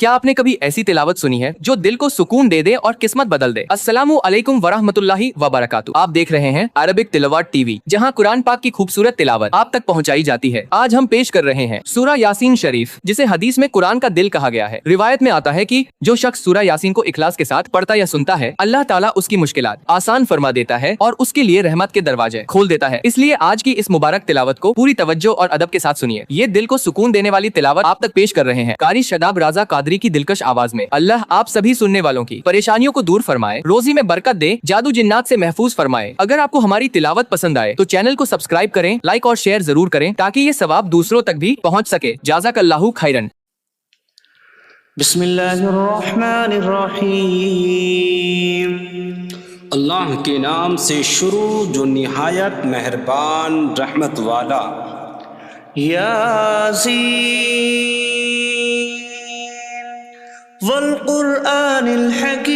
کیا آپ نے کبھی ایسی تلاوت سنی ہے جو دل کو سکون دے دے اور قسمت بدل دے؟ السلام علیکم ورحمۃ اللہ وبرکاتہ۔ آپ دیکھ رہے ہیں عربک تلاوت ٹی وی، جہاں قرآن پاک کی خوبصورت تلاوت آپ تک پہنچائی جاتی ہے۔ آج ہم پیش کر رہے ہیں سورہ یاسین شریف، جسے حدیث میں قرآن کا دل کہا گیا ہے۔ روایت میں آتا ہے کہ جو شخص سورہ یاسین کو اخلاص کے ساتھ پڑھتا یا سنتا ہے، اللہ تعالیٰ اس کی مشکلات آسان فرما دیتا ہے اور اس کے لیے رحمت کے دروازے کھول دیتا ہے۔ اس لیے آج کی اس مبارک تلاوت کو پوری توجہ اور ادب کے ساتھ سنیے۔ یہ دل کو سکون دینے والی تلاوت آپ تک پیش کر رہے ہیں قاری شاداب رضا قادری کی دلکش آواز میں۔ اللہ آپ سبھی سننے والوں کی پریشانیوں کو دور فرمائے، روزی میں برکت دے، جادو جنات سے محفوظ فرمائے۔ اگر آپ کو ہماری تلاوت پسند آئے تو چینل کو سبسکرائب کریں، لائک اور شیئر ضرور کریں تاکہ یہ ثواب دوسروں تک بھی پہنچ سکے۔ جزاک اللہ خیرن۔ بسم اللہ الرحمن الرحیم۔ اللہ کے نام سے شروع جو نہایت مہربان رحمت والا۔ یاسین والقرآن الحکیم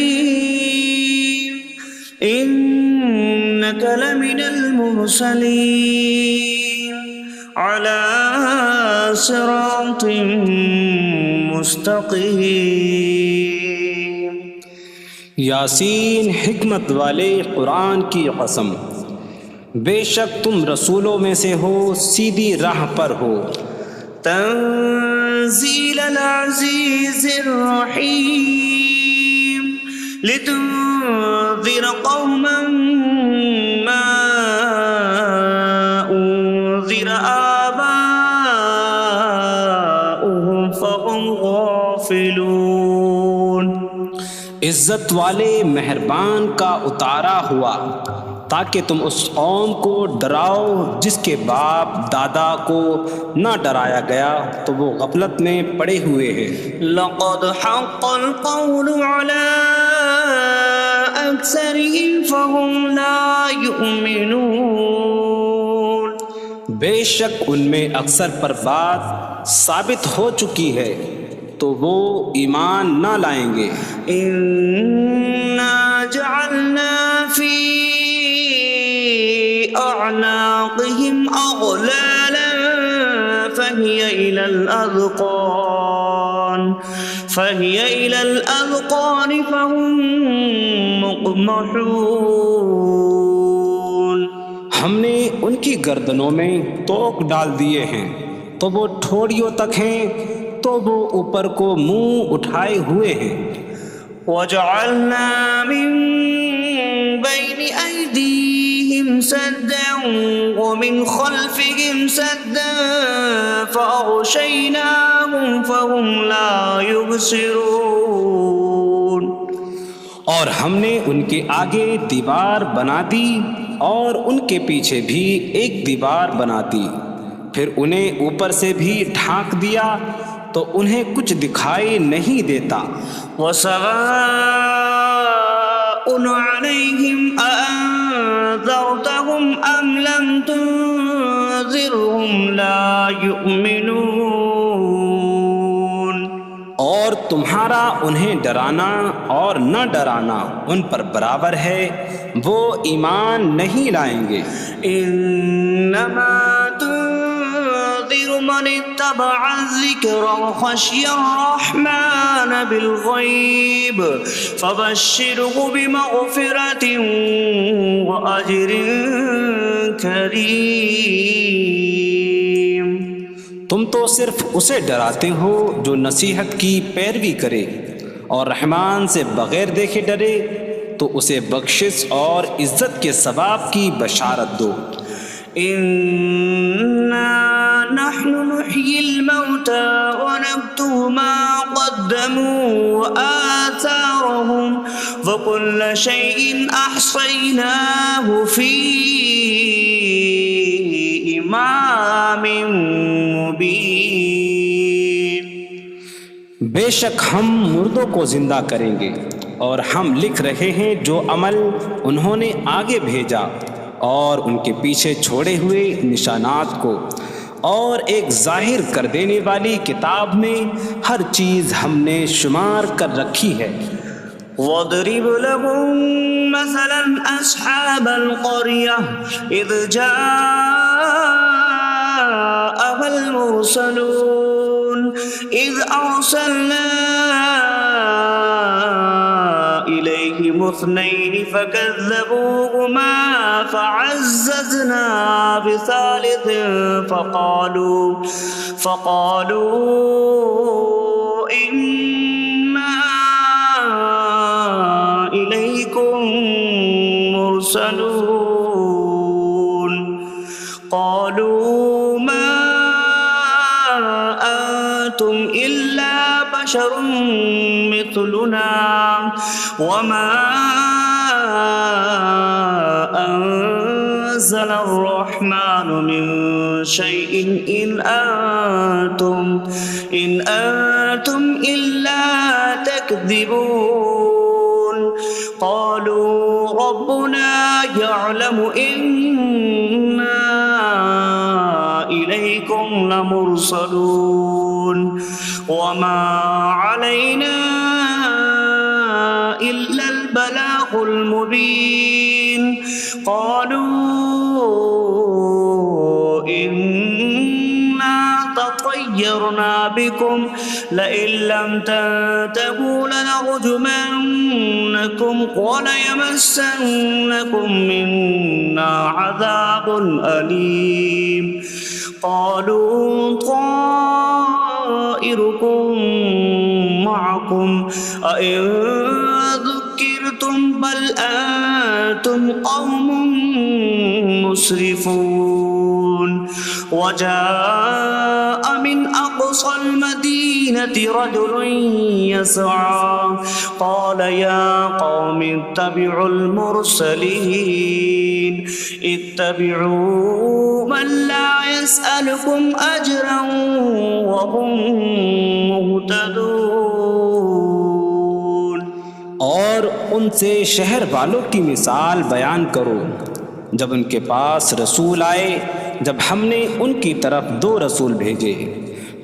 انک لمن المرسلین علی صراط مستقیم۔ یاسین حکمت والے قرآن کی قسم، بے شک تم رسولوں میں سے ہو، سیدھی راہ پر ہو۔ تنزیل العزیز الرحیم لتنذر قوما ما انذر آباؤهم فهم غافلون۔ عزت والے مہربان کا اتارا ہوا تاکہ تم اس قوم کو ڈراؤ جس کے باپ دادا کو نہ ڈرایا گیا تو وہ غفلت میں پڑے ہوئے ہیں۔ لقد حق القول على اکثرهم فهم لا يؤمنون۔ بے شک ان میں اکثر پر بات ثابت ہو چکی ہے تو وہ ایمان نہ لائیں گے۔ انا جعلنا فی اعناقهم اغلالا فهي الى الاذقان فهم مقمحون۔ ہم نے ان کی گردنوں میں توق ڈال دیے ہیں تو وہ ٹھوڑیوں تک ہیں تو وہ اوپر کو منہ اٹھائے ہوئے ہیں۔ وَجَعَلْنَا مِن بَيْنِ أَيْدِيهِمْ سَدًّا وَمِنْ خَلْفِهِمْ سَدًّا فَأَغْشَيْنَاهُمْ فَهُمْ لَا يُبْصِرُونَ۔ اور ہم نے ان کے آگے دیوار بنا دی اور ان کے پیچھے بھی ایک دیوار بنا دی، پھر انہیں اوپر سے بھی ڈھانک دیا تو انہیں کچھ دکھائی نہیں دیتا۔ وَسَوَاءٌ عَلَيْهِمْ أَأَنذَرْتَهُمْ أَمْ لَمْ تُنذِرْهُمْ لَا يُؤْمِنُونَ۔ اور تمہارا انہیں ڈرانا اور نہ ڈرانا ان پر برابر ہے، وہ ایمان نہیں لائیں گے۔ انما من اتبع الذکر وخشی الرحمن بالغیب فبشرہ بمغفرۃ واجر کریم۔ تم تو صرف اسے ڈراتے ہو جو نصیحت کی پیروی کرے اور رحمان سے بغیر دیکھے ڈرے تو اسے بخشش اور عزت کے ثواب کی بشارت دو۔ نحن نحيي الموتى ونكتب ما قدموا وآثارهم وكل شيء أحصيناه في إمام مبين۔ بے شک ہم مردوں کو زندہ کریں گے اور ہم لکھ رہے ہیں جو عمل انہوں نے آگے بھیجا اور ان کے پیچھے چھوڑے ہوئے نشانات کو، اور ایک ظاہر کر دینے والی کتاب میں ہر چیز ہم نے شمار کر رکھی ہے۔ وَاضْرِبْ لَهُم مَّثَلًا أَصْحَابَ الْقَرْيَةِ إِذْ جَاءَهَا الْمُرْسَلُونَ۔ إذ أرسلنا إليهم اثنين فكذبوهما فعززنا بثالث فقالوا إنا إليكم مرسلون قالوا ما أنتم إلا بشر مثلنا وما أنزل الرحمن من شيء إن أنتم إلا تكذبون قالوا ربنا يعلم إنا إليكم لمرسلون وما علينا إلا البلاغ المبين قالوا إنا تطيرنا بكم لئن لم تنتهوا لنرجمنكم وليمسنكم منا عذاب أليم قالوا طائركم معكم أئن ذكرتم بل أنتم قوم مسرفون وجاء من أقصى المدينة رجل يسعى قال يا قوم اتبعوا المرسلين اتبعوا من لا يسألكم أجرا وهم مهتدون اور ان سے شہر والوں کی مثال بیان کرو جب ان کے پاس رسول آئے جب ہم نے ان کی طرف 2 رسول بھیجے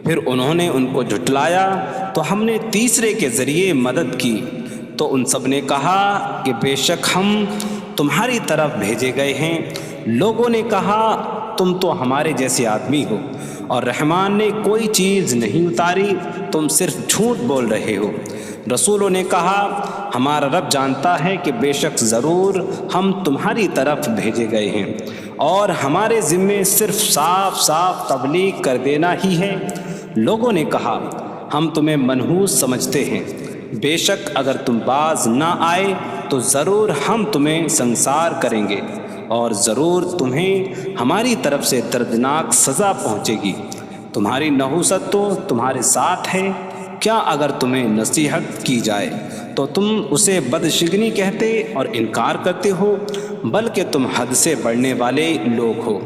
پھر انہوں نے ان کو جھٹلایا تو ہم نے تیسرے کے ذریعے مدد کی تو ان سب نے کہا کہ بے شک ہم تمہاری طرف بھیجے گئے ہیں لوگوں نے کہا تم تو ہمارے جیسے آدمی ہو اور رحمان نے کوئی چیز نہیں اتاری تم صرف جھوٹ بول رہے ہو رسولوں نے کہا ہمارا رب جانتا ہے کہ بے شک ضرور ہم تمہاری طرف بھیجے گئے ہیں اور ہمارے ذمے صرف صاف صاف تبلیغ کر دینا ہی ہے لوگوں نے کہا ہم تمہیں منحوس سمجھتے ہیں بے شک اگر تم باز نہ آئے تو ضرور ہم تمہیں سنسار کریں گے اور ضرور تمہیں ہماری طرف سے دردناک سزا پہنچے گی تمہاری نحوست تو تمہارے ساتھ ہے کیا اگر تمہیں نصیحت کی جائے تو تم اسے بدشگنی کہتے اور انکار کرتے ہو بلکہ تم حد سے بڑھنے والے لوگ ہو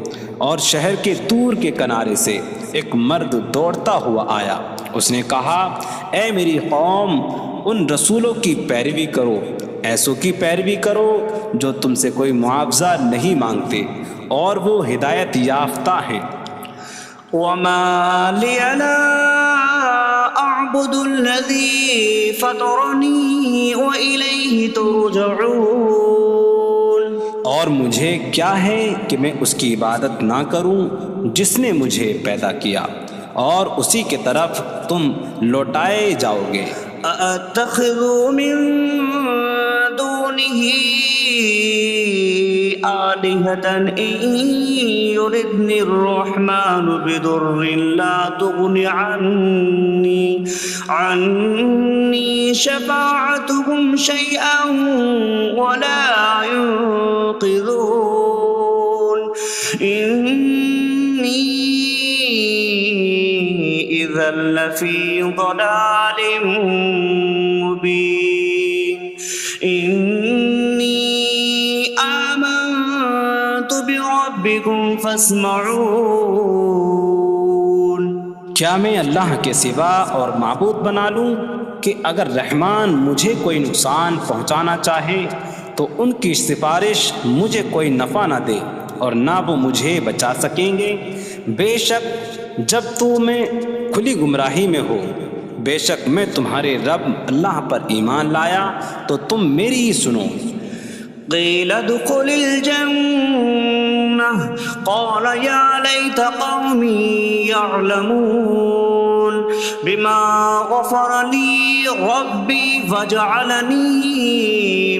اور شہر کے دور کے کنارے سے ایک مرد دوڑتا ہوا آیا اس نے کہا اے میری قوم ان رسولوں کی پیروی کرو ایسوں کی پیروی کرو جو تم سے کوئی معاوضہ نہیں مانگتے اور وہ ہدایت یافتہ ہیں وما لي لا أعبد الذي فطرني وإليه ترجعون اور مجھے کیا ہے کہ میں اس کی عبادت نہ کروں جس نے مجھے پیدا کیا اور اسی کی طرف تم لوٹائے جاؤ گے أأتخذ من دونه آلهة إن يردني الرحمن بضر لا تغن عني شفاعتهم شيئا ولا ينقذون إني إذا لفي ضلال مبين إني آمنت بربكم فاسمعون کیا میں اللہ کے سوا اور معبود بنا لوں کہ اگر رحمان مجھے کوئی نقصان پہنچانا چاہے تو ان کی سفارش مجھے کوئی نفع نہ دے اور نہ وہ مجھے بچا سکیں گے بے شک جب میں کھلی گمراہی میں ہو بے شک میں تمہارے رب اللہ پر ایمان لایا تو تم میری ہی سنو قيل ادخل الجنة قال يا ليت قومي يعلمون بما غفر لي ربي وجعلني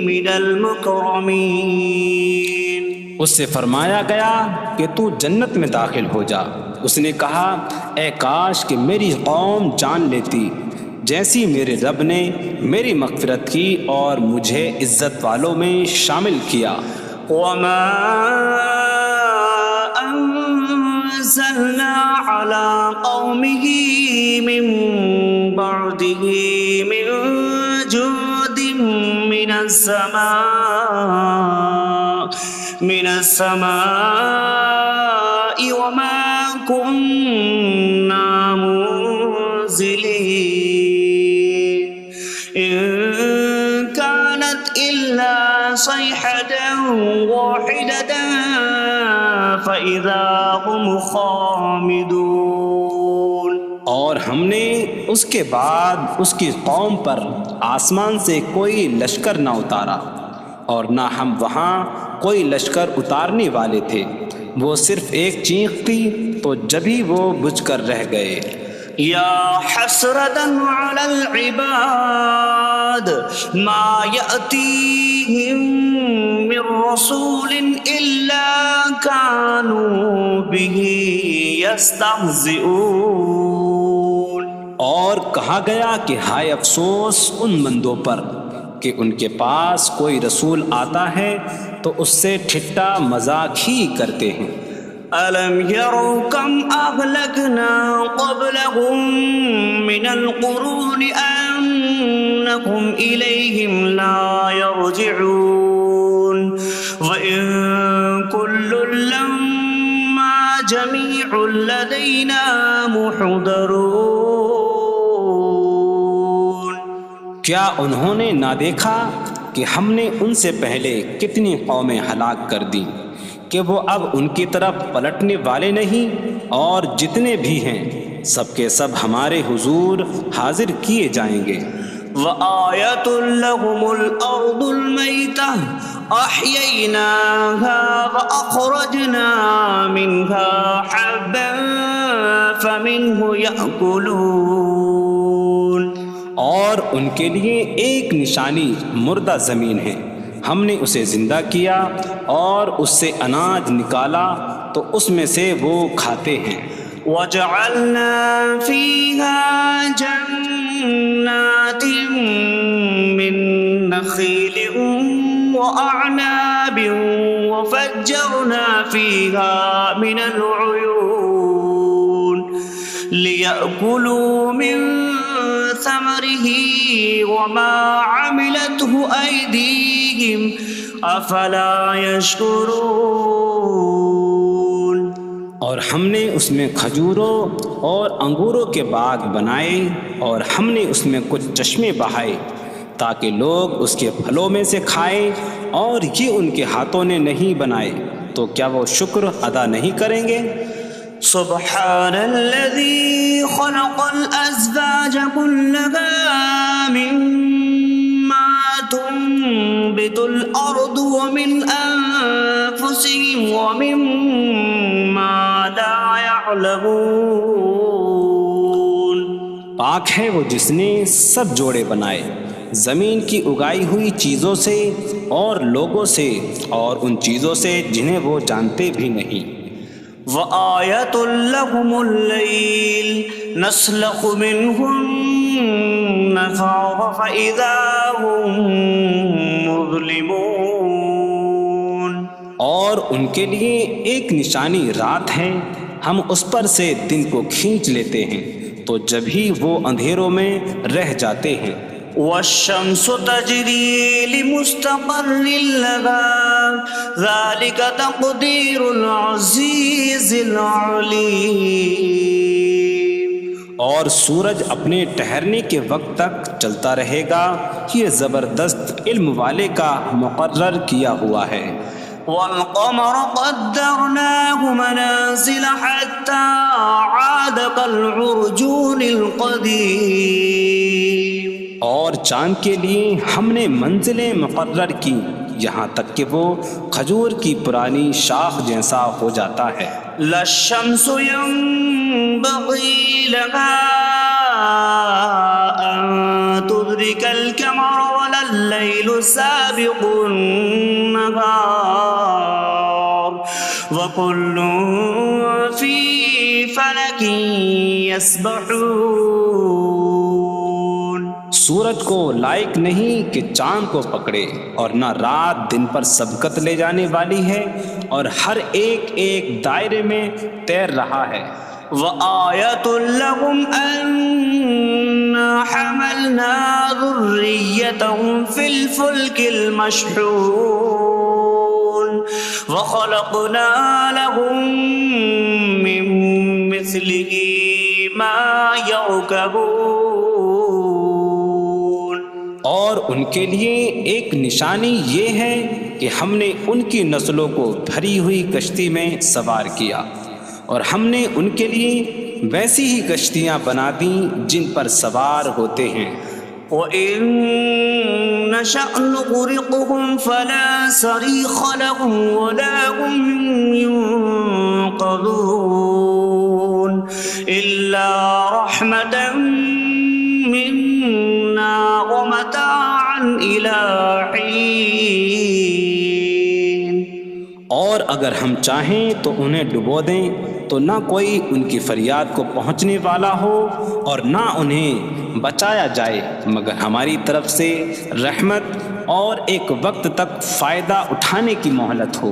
من المكرمين. اس سے فرمایا گیا کہ تو جنت میں داخل ہو جا. اس نے کہا اے کاش کہ میری قوم جان لیتی جیسی میرے رب نے میری مغفرت کی اور مجھے عزت والوں میں شامل کیا. وما أنزلنا على قومه من بعده من جود من السماء وما كنا منزلين إن كانت إلا صيحة واحدة فإذا هم خامدون. اور ہم نے اس کے بعد اس کی قوم پر آسمان سے کوئی لشکر نہ اتارا اور نہ ہم وہاں کوئی لشکر اتارنے والے تھے. وہ صرف ایک چیخ کی تو جبھی وہ بجھ کر رہ گئے. يا حسرة على العباد ما يأتيهم من رسول إلا كانوا به يستهزئون. اور کہا گیا کہ ہائے افسوس ان بندوں پر کہ ان کے پاس کوئی رسول آتا ہے تو اس سے ٹھٹا مذاق ہی کرتے ہیں. ألم يروا كم أهلكنا قبلهم من القرون أنكم إليهم لا يرجعون وإن كل لما جميع لدينا محضرون. کیا انہوں نے نہ دیکھا کہ ہم نے ان سے پہلے کتنی قومیں ہلاک کر دیں کہ وہ اب ان کی طرف پلٹنے والے نہیں، اور جتنے بھی ہیں سب کے سب ہمارے حضور حاضر کیے جائیں گے. وآية لهم الأرض الميتة أحييناها وأخرجنا منها حبا فمنه يأكلون. اور ان کے لیے ایک نشانی مردہ زمین ہے، ہم نے اسے زندہ کیا اور اس سے اناج نکالا تو اس میں سے وہ کھاتے ہیں. وجعلنا فيها جنات من نخيل وأعناب وفجرنا فيها من العيون ليأكلوا من ثمره وما عملته أيديهم أفلا يشكرون. اور ہم نے اس میں کھجوروں اور انگوروں کے باغ بنائے اور ہم نے اس میں کچھ چشمے بہائے تاکہ لوگ اس کے پھلوں میں سے کھائیں، اور یہ ان کے ہاتھوں نے نہیں بنائے تو کیا وہ شکر ادا نہیں کریں گے؟ سبحان الذي خلق الأزواج كلها مما تنبت الأرض ومن أنفسهم ومما لا يعلمون. پاک ہے وہ جس نے سب جوڑے بنائے زمین کی اگائی ہوئی چیزوں سے اور لوگوں سے اور ان چیزوں سے جنہیں وہ جانتے بھی نہیں. وآية لهم الليل نسلخ منه النهار فإذا هم مظلمون. اور ان کے لیے ایک نشانی رات ہے، ہم اس پر سے دن کو کھینچ لیتے ہیں تو جب ہی وہ اندھیروں میں رہ جاتے ہیں. والشمس تجري لمستقر لها ذلك تقدير العزيز العليم. اور سورج اپنے ٹھہرنے کے وقت تک چلتا رہے گا، یہ زبردست علم والے کا مقرر کیا ہوا ہے. والقمر قدرناه منازل حتى عاد كالعرجون القديم. اور چاند کے لیے ہم نے منزلیں مقرر کی یہاں تک کہ وہ کھجور کی پرانی شاخ جیسا ہو جاتا ہے. لا الشمس ينبغي لها أن تدرك القمر ولا الليل سابق النهار وكل في فلك يسبحون. سورج کو لائق نہیں کہ چاند کو پکڑے، اور نہ رات دن پر سبقت لے جانے والی ہے، اور ہر ایک ایک دائرے میں تیر رہا ہے. وآية لهم أنا حملنا ذريتهم في الفلك المشحون وخلقنا لهم من مثله ما يركبون. اور ان کے لیے ایک نشانی یہ ہے کہ ہم نے ان کی نسلوں کو بھری ہوئی کشتی میں سوار کیا، اور ہم نے ان کے لیے ویسی ہی کشتیاں بنا دیں جن پر سوار ہوتے ہیں. وَإِن نَّشَأْ نُغْرِقْهُمْ فَلَا صَرِيخَ لَهُمْ وَلَا هُمْ يُنقَذُونَ إِلَّا رَحْمَةً مِّنَّا وَمَتَاعًا إِلَىٰ حِينٍ. اور اگر ہم چاہیں تو انہیں ڈبو دیں تو نہ کوئی ان کی فریاد کو پہنچنے والا ہو، اور نہ انہیں بچایا جائے مگر ہماری طرف سے رحمت اور ایک وقت تک فائدہ اٹھانے کی مہلت ہو.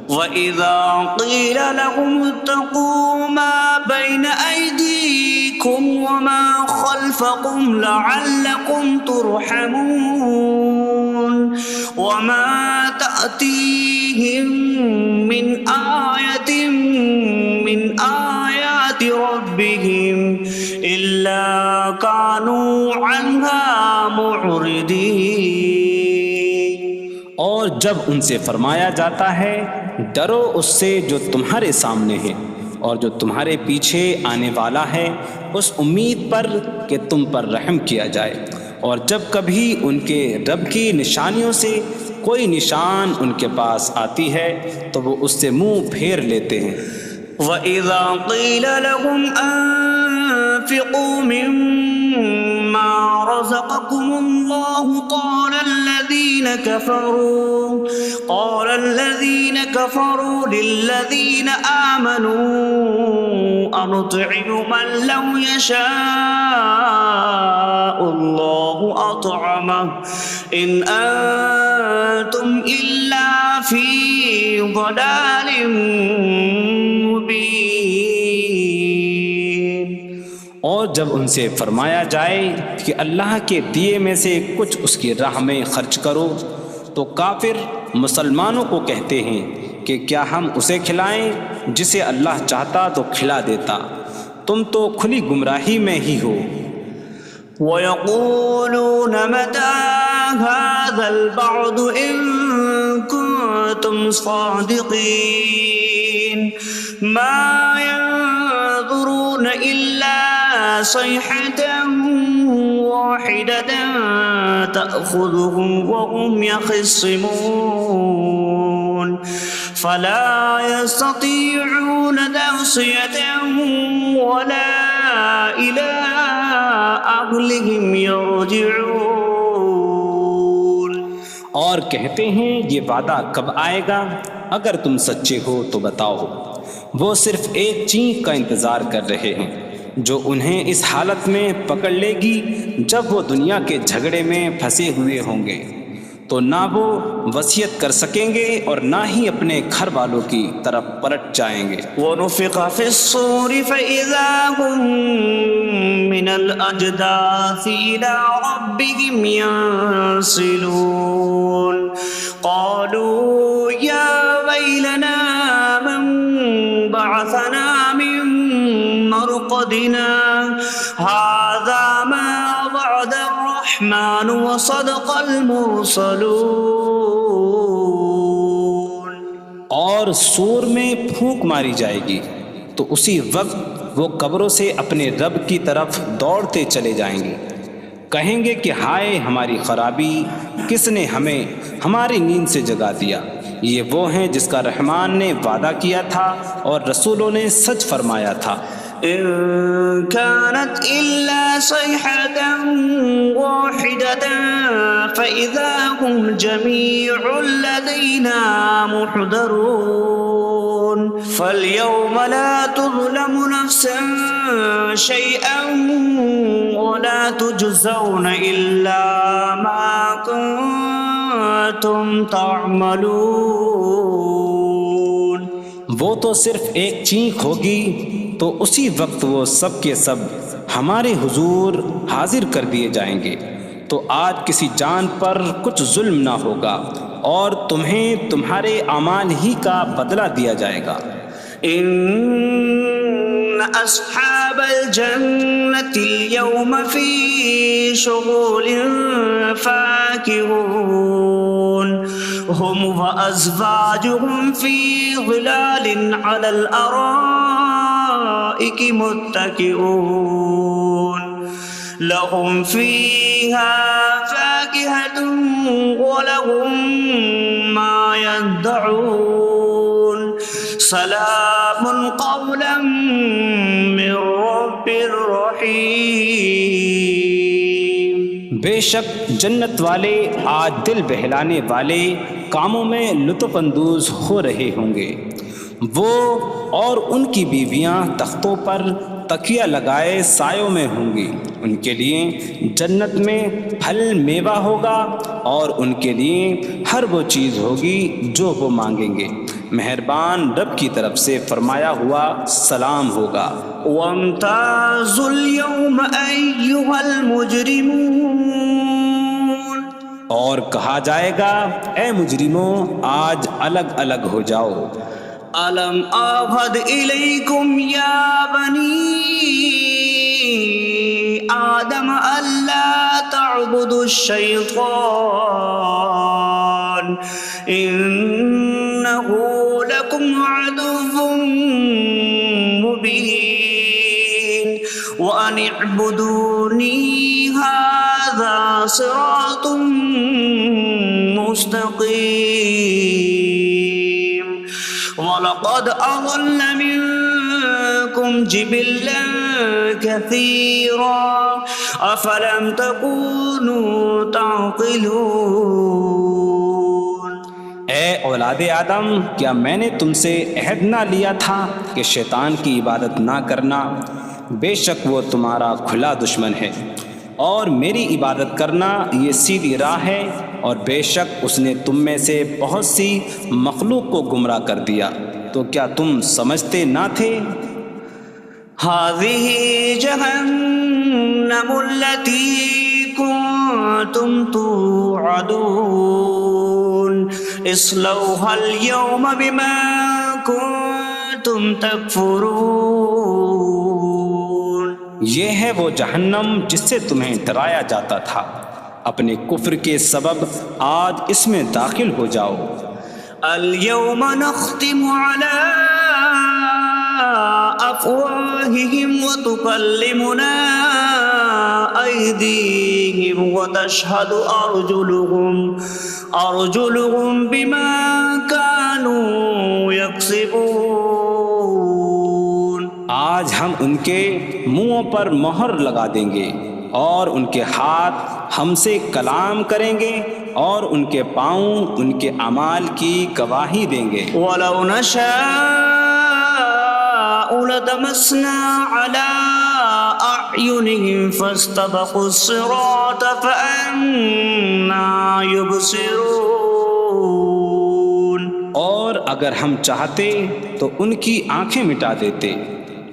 وَإِذَا قِيلَ لَهُمُ اتَّقُوا مَا بَيْنَ أَيْدِيكُمْ وَمَا خَلْفَكُمْ لَعَلَّكُمْ تُرْحَمُونَ وَمَا تَأْتِيهِمْ مِنْ آيَةٍ من آيات ربهم إلا كانوا عنها معرضين. اور جب ان سے فرمایا جاتا ہے ڈرو اس سے جو تمہارے سامنے ہے اور جو تمہارے پیچھے آنے والا ہے، اس امید پر کہ تم پر رحم کیا جائے، اور جب کبھی ان کے رب کی نشانیوں سے کوئی نشان ان کے پاس آتی ہے تو وہ اس سے منہ پھیر لیتے ہیں. وَإِذَا قِيلَ لَهُمْ أَنفِقُوا مِمَّا رَزَقَكُمُ اللَّهُ قَالَ الَّذِينَ كَفَرُوا لِلَّذِينَ آمَنُوا أَنُطْعِمُ مَن لَّوْ يَشَاءُ اللَّهُ أَطْعَمَهُ إِنْ أَنتُمْ إِلَّا فِي ضَلَالٍ مبین. اور جب ان سے فرمایا جائے کہ اللہ کے دیے میں سے کچھ اس کی راہ میں خرچ کرو تو کافر مسلمانوں کو کہتے ہیں کہ کیا ہم اسے کھلائیں جسے اللہ چاہتا تو کھلا دیتا، تم تو کھلی گمراہی میں ہی ہو. وَيَقُولُونَ مَتَىٰ هَٰذَا الْوَعْدُ إِن كُنتُمْ صَادِقِينَ مَا يَنظُرُونَ إِلَّا صَيْحَةً وَاحِدَةً تَأْخُذُهُمْ وَهُمْ يَخِصِّمُونَ فَلَا يَسْتَطِيعُونَ تَوْصِيَةً وَلَا إِلَىٰ أَهْلِهِمْ يَرْجِعُونَ. اور کہتے ہیں یہ وعدہ کب آئے گا؟ اگر تم سچے ہو تو بتاؤ. وہ صرف ایک چینخ کا انتظار کر رہے ہیں جو انہیں اس حالت میں پکڑ لے گی جب وہ دنیا کے جھگڑے میں پھنسے ہوئے ہوں گے، تو نہ وہ وصیت کر سکیں گے اور نہ ہی اپنے گھر والوں کی طرف پلٹ جائیں گے. وَنُفِخَ فِي الصُّورِ فَإِذَا هُم مِّنَ الْأَجْدَاثِ إِلَىٰ رَبِّهِمْ يَنسِلُونَ قَالُوا يَا وَيْلَنَا مَن بَعَثَنَا مِن مَّرْقَدِنَا هَٰذَا مَا وَعَدَ الرَّحْمَٰنُ وَصَدَقَ الْمُرْسَلُونَ. اور سور میں پھونک ماری جائے گی تو اسی وقت وہ قبروں سے اپنے رب کی طرف دوڑتے چلے جائیں گے، کہیں گے کہ ہائے ہماری خرابی، کس نے ہمیں ہماری نیند سے جگا دیا. یہ وہ ہیں جس کا رحمان نے وعدہ کیا تھا اور رسولوں نے سچ فرمایا تھا. إن كانت إلا صيحة واحدة فإذا هم جميع لدينا محضرون فاليوم لا تظلم نفس شيئا ولا تجزون إلا ما كنتم تعملون. وہ تو صرف ایک چینخ ہوگی تو اسی وقت وہ سب کے سب ہمارے حضور حاضر کر دیے جائیں گے. تو آج کسی جان پر کچھ ظلم نہ ہوگا اور تمہیں تمہارے اعمال ہی کا بدلہ دیا جائے گا. إن أصحاب الجنة اليوم في شغل فاكهون هم وأزواجهم في ظلال على الأرائك متكئون لهم فيها فاكهة ولهم ما يدعون سلام قولا من رب رحیم. بے شک جنت والے آج دل بہلانے والے کاموں میں لطف اندوز ہو رہے ہوں گے. وہ اور ان کی بیویاں تختوں پر تکیہ لگائے سایوں میں ہوں گی. ان کے لیے جنت میں پھل میوہ ہوگا اور ان کے لیے ہر وہ چیز ہوگی جو وہ مانگیں گے. مہربان رب کی طرف سے فرمایا ہوا سلام ہوگا. وامتازوا اليوم أيها المجرمون اور کہا جائے گا اے مجرموں آج الگ الگ ہو جاؤ. ألم أعهد إليكم يا بني آدم ألا تعبدوا الشيطان إنه لكم عدو مبين وأن اعبدوني هذا صراط مستقيم. ولقد أضل منكم جبلا كثيرا أفلم تكونوا تعقلون. اے اولاد آدم کیا میں نے تم سے عہد نہ لیا تھا کہ شیطان کی عبادت نہ کرنا؟ بے شک وہ تمہارا کھلا دشمن ہے اور میری عبادت کرنا یہ سیدھی راہ ہے. اور بے شک اس نے تم میں سے بہت سی مخلوق کو گمراہ کر دیا. تو کیا تم سمجھتے نہ تھے؟ هذه جهنم التي كنتم توعدون اصلوها اليوم بما كنتم تكفرون. یہ ہے وہ جہنم جس سے تمہیں ڈرایا جاتا تھا. اپنے کفر کے سبب آج اس میں داخل ہو جاؤ. اليوم نختم على أفواههم وتكلمنا أيديهم وتشهد أرجلهم بما كانوا يكسبون. آج ہم ان کے منہوں پر مہر لگا دیں گے اور ان کے ہاتھ ہم سے کلام کریں گے اور ان کے پاؤں ان کے اعمال کی گواہی دیں گے. ولو نشاء لطمسنا على أعينهم فاستبقوا الصراط فأنا يبصرون. اور اگر ہم چاہتے تو ان کی آنکھیں مٹا دیتے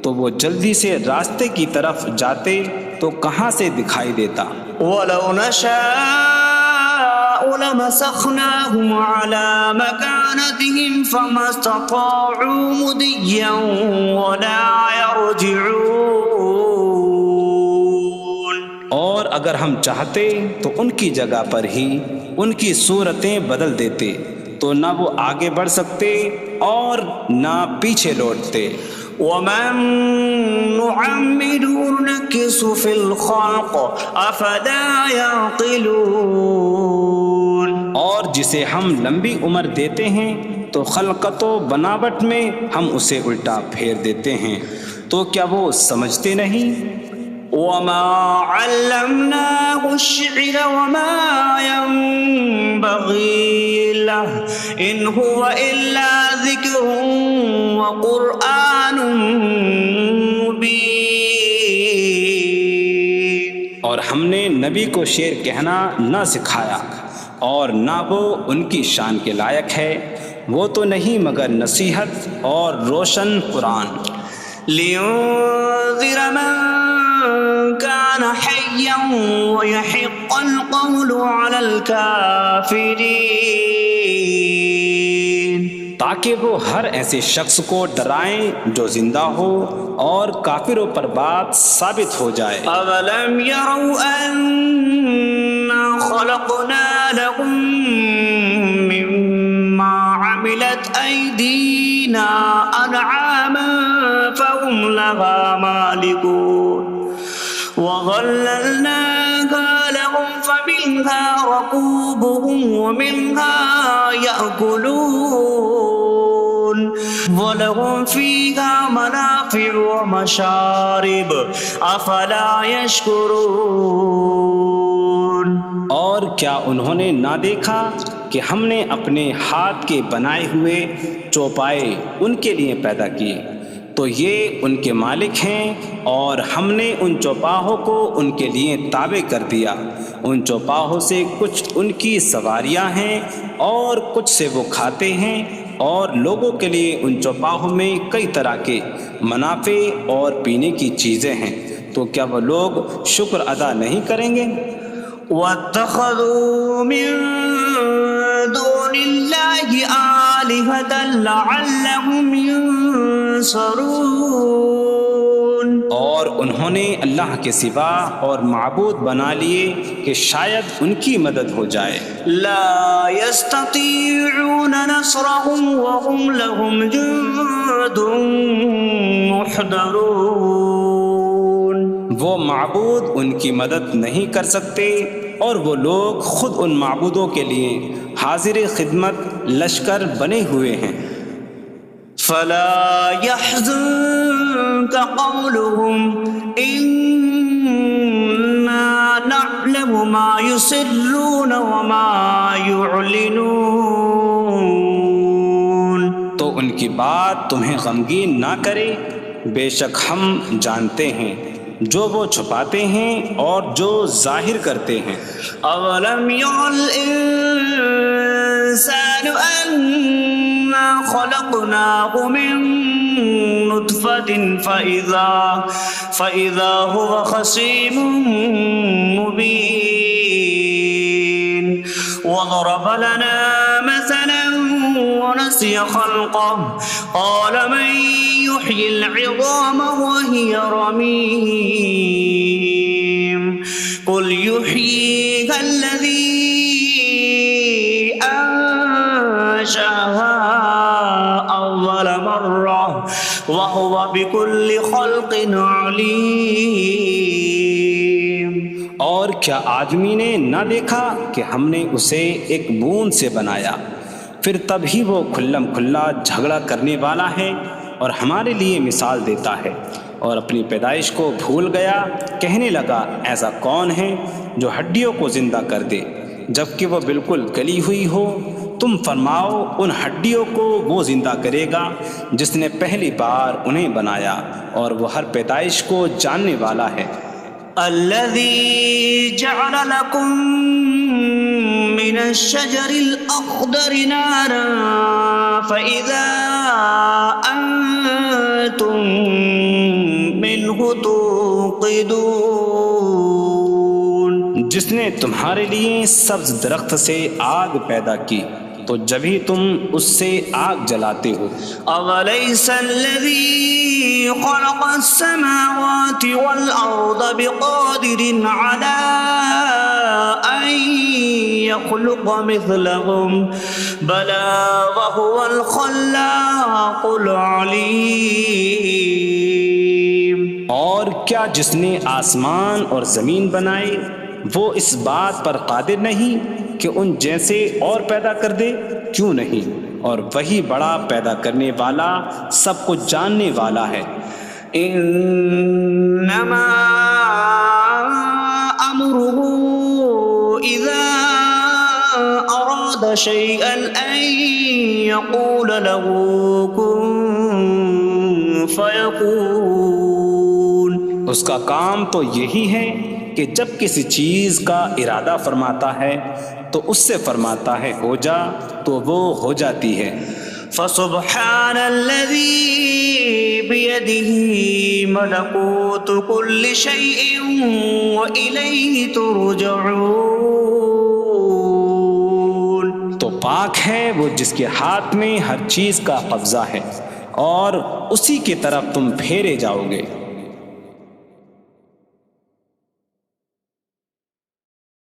تو وہ جلدی سے راستے کی طرف جاتے تو کہاں سے دکھائی دیتا. ولو نشاء لمسخناهم على مكانتهم فما استطاعوا مضيا ولا يرجعون. اور اگر ہم چاہتے تو ان کی جگہ پر ہی ان کی صورتیں بدل دیتے تو نہ وہ آگے بڑھ سکتے اور نہ پیچھے لوٹتے. ومن نعمره نكس في الخلق افلا يعقلون. اور جسے ہم لمبی عمر دیتے ہیں تو خلقت و بناوٹ میں ہم اسے الٹا پھیر دیتے ہیں. تو تو کیا وہ سمجھتے نہیں؟ وما علمناه الشعر وما ينبغي له إن هو إلا ذكر وقرآن مبين. اور ہم نے نبی کو شعر کہنا نہ سکھایا اور نہ وہ ان کی شان کے لائق ہے، وہ تو نہیں مگر نصیحت اور روشن قرآن. لينذر من كان حيا ويحق القول على الكافرين. تاکہ وہ ہر ایسے شخص کو ڈرائیں جو زندہ ہو اور کافروں پر بات ثابت ہو جائے. أولم يروا أنا خلقنا لهم مما عملت أيدينا أنعاما فهم لها مالكون وظللناها لهم فمنها ركوبهم ومنها يأكلون ولهم فيها منافع ومشارب أفلا يشكرون. اور کیا انہوں نے نہ دیکھا کہ ہم نے اپنے ہاتھ کے بنائے ہوئے چوپائے ان کے لیے پیدا کیے، تو یہ ان کے مالک ہیں، اور ہم نے ان چوپاہوں کو ان کے لیے تابع کر دیا. ان چوپاہوں سے کچھ ان کی سواریاں ہیں اور کچھ سے وہ کھاتے ہیں، اور لوگوں کے لیے ان چوپاہوں میں کئی طرح کے منافع اور پینے کی چیزیں ہیں. تو کیا وہ لوگ شکر ادا نہیں کریں گے؟ واتخذوا من دون الله آلهة لعلهم ينصرون. اور انہوں نے اللہ کے سوا اور معبود بنا لیے کہ شاید ان کی مدد ہو جائے. لا يستطيعون نصرهم وهم لهم جند محضرون. وہ معبود ان کی مدد نہیں کر سکتے، اور وہ لوگ خود ان معبودوں کے لیے حاضر خدمت لشکر بنے ہوئے ہیں. فلا يحزنك قولهم إنا نعلم ما يسرون وما يعلنون. تو ان کی بات تمہیں غمگین نہ کرے، بے شک ہم جانتے ہیں جو وہ چھپاتے ہیں اور جو ظاہر کرتے ہیں. أولم ير الإنسان أنا خلقناه من نطفة فإذا هو خصيم مبين. وضرب لنا مثلا ونسي خلقه قال من يحيي العظام وهي رميم قل يحييها الذي أنشأها أول مرة وهو بكل خلق عليم. اور کیا آدمی نے نہ دیکھا کہ ہم نے اسے ایک بوند سے بنایا، پھر تب ہی وہ کھلم کھلا جھگڑا کرنے والا ہے اور ہمارے لیے مثال دیتا ہے. اور اپنی پیدائش کو بھول گیا، کہنے لگا ایسا کون ہے جو ہڈیوں کو زندہ کر دے جبکہ وہ بالکل گلی ہوئی ہو. تم فرماؤ ان ہڈیوں کو وہ زندہ کرے گا جس نے پہلی بار انہیں بنایا، اور وہ ہر پیدائش کو جاننے والا ہے. الذي جعل لكم من الشجر الأخضر نارا فإذا أنتم منه توقدون. جس نے تمہارے لیے سبز درخت سے آگ پیدا کی تو جبھی تم اس سے آگ جلاتے ہو. أوليس الذي خلق السماوات والأرض بقادر على أن يخلق مثلهم بلى وهو الخلاق العليم. اور کیا جس نے آسمان اور زمین بنائے وہ اس بات پر قادر نہیں کہ ان جیسے اور پیدا کر دے؟ کیوں نہیں، اور وہی بڑا پیدا کرنے والا، سب کچھ جاننے والا ہے. إنما أمره إذا أراد شيئا أن يقول له كن فيكون. اس کا کام تو یہی ہے کہ جب کسی چیز کا ارادہ فرماتا ہے تو اس سے فرماتا ہے ہو جا تو وہ ہو جاتی ہے. فسبحان الذي بيده ملكوت كل شيء وإليه ترجعون. تو پاک ہے وہ جس کے ہاتھ میں ہر چیز کا قبضہ ہے اور اسی کی طرف تم پھیرے جاؤ گے.